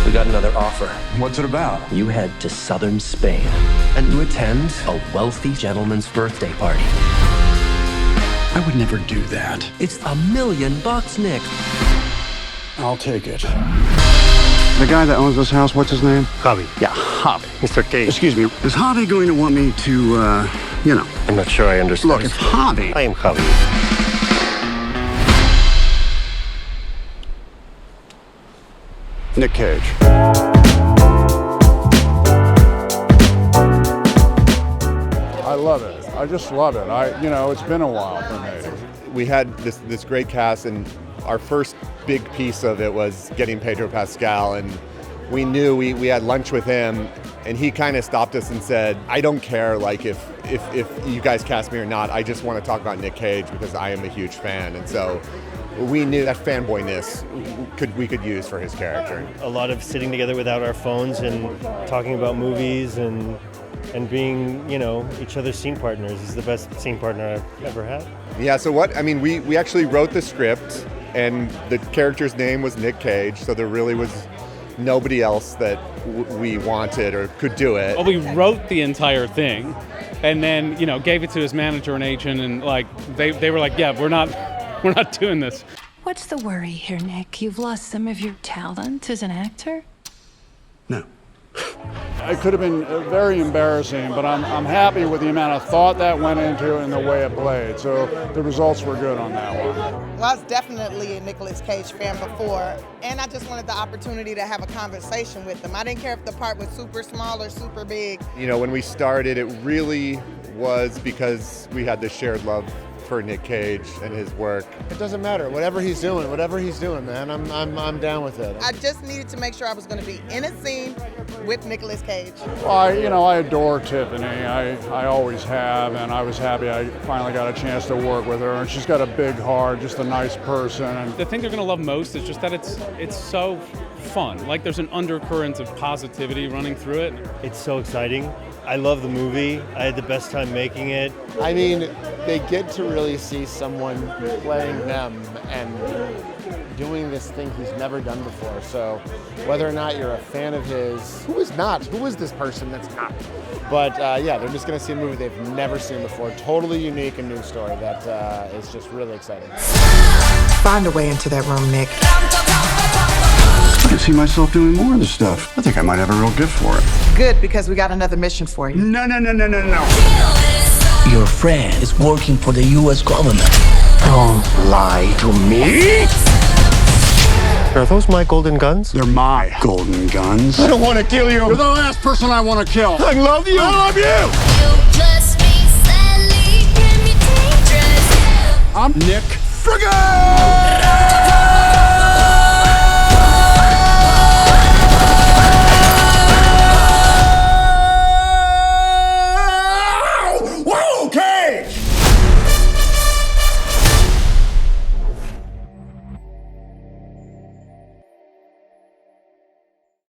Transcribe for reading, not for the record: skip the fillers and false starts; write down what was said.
We got another offer. What's it about? You head to southern Spain and you attend a wealthy gentleman's birthday party. I would never do that. It's $1 million, Nick. I'll take it. The guy that owns this house, what's his name? Javi. Yeah, Javi. Mr. Cage. Excuse me, is Javi going to want me to, I'm not sure I understand. Look, it's Javi. I am Javi. Nick Cage. I love it. I just love it. It's been a while for me. We had this great cast, and our first big piece of it was getting Pedro Pascal, and we knew we had lunch with him, and he kind of stopped us and said, I don't care like if you guys cast me or not, I just want to talk about Nick Cage because I am a huge fan. And so we knew that fanboyness we could use for his character. A lot of sitting together without our phones and talking about movies and being, each other's scene partners. He's the best scene partner I've ever had. Yeah, so we actually wrote the script, and the character's name was Nick Cage, so there really was nobody else that we wanted or could do it. Well, we wrote the entire thing and then, gave it to his manager and agent, and they were like, yeah, we're not doing this. What's the worry here, Nick? You've lost some of your talent as an actor? No. It could have been very embarrassing, but I'm happy with the amount of thought that went into it and the way it played. So the results were good on that one. Well, I was definitely a Nicolas Cage fan before, and I just wanted the opportunity to have a conversation with him. I didn't care if the part was super small or super big. When we started, it really was because we had this shared love for Nick Cage and his work. It doesn't matter. Whatever he's doing, man. I'm down with it. I just needed to make sure I was going to be in a scene with Nicolas Cage. Well, I adore Tiffany. I always have, and I was happy I finally got a chance to work with her. And she's got a big heart, just a nice person. And The thing they're going to love most is just that it's so fun. Like there's an undercurrent of positivity running through it. It's so exciting. I love the movie. I had the best time making it. I mean, they get to really see someone playing them and doing this thing he's never done before. So whether or not you're a fan of his, who is not? Who is this person that's not? But they're just going to see a movie they've never seen before. Totally unique and new story that is just really exciting. Find a way into that room, Nick. I can see myself doing more of this stuff. I think I might have a real gift for it. Good, because we got another mission for you. No. Your friend is working for the U.S. government. Don't lie to me. Are those my golden guns? They're my golden guns. I don't want to kill you. You're the last person I want to kill. I love you. I love you. I'm Nick friggin'!